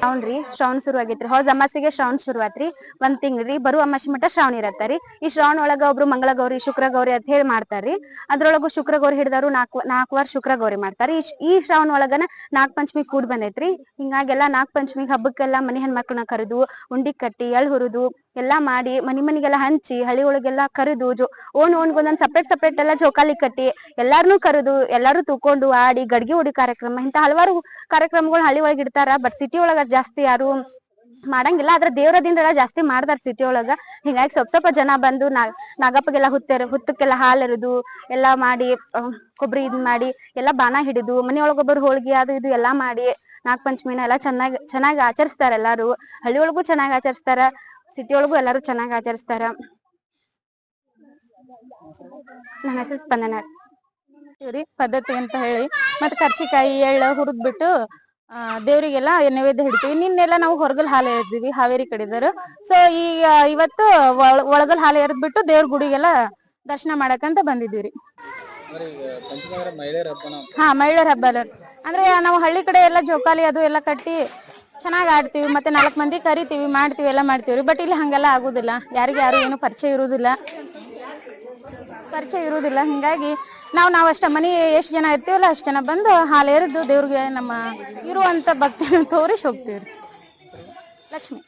ಶ್ರಾವಣ್ರಿ ಶ್ರಾವಣ ಶುರು ಆಗೈತ್ರಿ. ಹೊಸ ಅಮಾಸಿಗೆ ಶ್ರಾವಣ ಶುರು ಆತ್ರಿ. ಒಂದ್ ತಿಂಗ್ರಿ ಬರುವ ಅಮಾಸಿ ಮಟ್ಟ ಶ್ರಾವಣ ಇರತ್ತರಿ. ಈ ಶ್ರಾವಣ ಒಳಗ ಒಬ್ರು ಮಂಗಳ ಗೌರಿ, ಶುಕ್ರ ಗೌರಿ ಅಂತ ಹೇಳಿ ಮಾಡ್ತಾರ್ರಿ. ಅದ್ರೊಳಗು ಶುಕ್ರ ಗೌರಿ ಹಿಡಿದಾರು ನಾಲ್ಕು ವಾರ ಶುಕ್ರ ಗೌರಿ ಮಾಡ್ತಾರಿ. ಈ ಶ್ರಾವಣ ಒಳಗನ ನಾಗ ಪಂಚಮಿ ಕೂಡ್ ಬಂದೈತ್ರಿ. ಹಿಂಗಾಗೆಲ್ಲಾ ನಾಗ ಪಂಚಮಿ ಹಬ್ಬಕ್ಕೆಲ್ಲಾ ಮನಿ ಹೆಣ್ಮಕ್ಳನ್ನ ಕರೆದು ಉಂಡಿ ಕಟ್ಟಿ ಎಳ್ ಹುರಿದು ಎಲ್ಲಾ ಮಾಡಿ ಮನಿಗೆಲ್ಲಾ ಹಂಚಿ ಹಳ್ಳಿ ಒಳಗೆಲ್ಲಾ ಕರೆದು ಓಣ್ಗೊಂದೊಂದ್ ಸಪ್ರೇಟ್ ಎಲ್ಲಾ ಜೋಕಾಲಿ ಕಟ್ಟಿ ಎಲ್ಲಾರನು ಕರೆದು ಎಲ್ಲಾರು ತೂಕೊಂಡು ಆಡಿ ಗಡ್ಗಿ ಹೊಡಿ ಕಾರ್ಯಕ್ರಮ ಇಂತ ಹಲವಾರು ಕಾರ್ಯಕ್ರಮಗಳು ಹಳ್ಳಿ ಒಳಗ ಇಡ್ತಾರ. ಬಟ್ ಸಿಟಿ ಒಳಗ ಜಾಸ್ತಿ ಯಾರು ಮಾಡಂಗಿಲ್ಲ. ಆದ್ರ ದೇವ್ರ ದಿಂದ ಜಾಸ್ತಿ ಮಾಡ್ತಾರ ಸಿಟಿ ಒಳಗ. ಹಿಂಗಾಗಿ ಸ್ವಲ್ಪ ಜನ ಬಂದು ನಾಗಪ್ಪಗೆಲ್ಲಾ ಹುತ್ತಕ್ಕೆಲ್ಲಾ ಹಾಲ್ ಎರೆದು ಎಲ್ಲಾ ಮಾಡಿ ಕೊಬ್ಬರಿ ಇದ್ ಮಾಡಿ ಎಲ್ಲಾ ಬಾನ ಹಿಡಿದು ಮನಿಯೊಳಗೊಬ್ಬರು ಹೋಳ್ಗಿ ಅದು ಇದು ಎಲ್ಲಾ ಮಾಡಿ ನಾಗ ಪಂಚಮಿನ ಎಲ್ಲಾ ಚೆನ್ನಾಗಿ ಆಚರಿಸ್ತಾರ. ಎಲ್ಲಾರು ಹಳ್ಳಿ ಒಳಗೂ ಚೆನ್ನಾಗಿ ಆಚರಿಸ್ತಾರ, ಸಿಟಿ ಒಳಗೂ ಎಲ್ಲಾರು ಚೆನ್ನಾಗಿ ಆಚರಿಸ್ತಾರ. ನನ್ನ ಹೆಸರು ಸ್ಪಂದನ ಪದ್ಧತಿ ಅಂತ ಹೇಳಿ ಮತ್ತೆ ಕರ್ಚಿಕಾಯಿ ಎಳ್ಳು ಹುರಿದ್ಬಿಟ್ಟು ದೇವ್ರಿಗೆಲ್ಲ ನೈವೇದ್ಯ ಹಿಡ್ತೀವಿ. ನಿನ್ನೆಲ್ಲ ನಾವು ಹೊರಗಲ್ ಹಾಲು ಎರೆದ್ವಿ ಹಾವೇರಿ ಕಡೆದರು. ಸೊ ಈಗ ಇವತ್ತು ಒಳಗಲ್ ಹಾಲು ಎರೆದ್ಬಿಟ್ಟು ದೇವ್ರ ಗುಡಿಗೆಲ್ಲ ದರ್ಶನ ಮಾಡಕಂತ ಬಂದಿದ್ದೀವ್ರಿ. ಹಾ, ಮಹಿಳೆಯರ ಹಬ್ಬ ಅಂದ್ರೆ ನಾವು ಹಳ್ಳಿ ಕಡೆ ಎಲ್ಲ ಜೋಕಾಲಿ ಅದು ಎಲ್ಲ ಕಟ್ಟಿ ಚೆನ್ನಾಗಿ ಆಡ್ತೀವಿ. ಮತ್ತೆ 4 ಮಂದಿ ಕರಿತೀವಿ, ಮಾಡ್ತೀವಿ, ಎಲ್ಲ ಮಾಡ್ತೀವ್ರಿ. ಬಟ್ ಇಲ್ಲಿ ಹಂಗೆಲ್ಲ ಆಗುದಿಲ್ಲ. ಯಾರು ಏನು ಪರಿಚಯ ಇರುವುದಿಲ್ಲ. ಹಿಂಗಾಗಿ ನಾವು ಅಷ್ಟ ಮನಿ ಎಷ್ಟು ಜನ ಇರ್ತೀವಲ್ಲ ಅಷ್ಟು ಜನ ಬಂದು ಹಾಲು ಎರೆದು ದೇವ್ರಿಗೆ ನಮ್ಮ ಇರುವಂತ ಭಕ್ತಿ ತೋರಿಸಿ ಹೋಗ್ತೀವ್ರಿ. ಲಕ್ಷ್ಮಿ.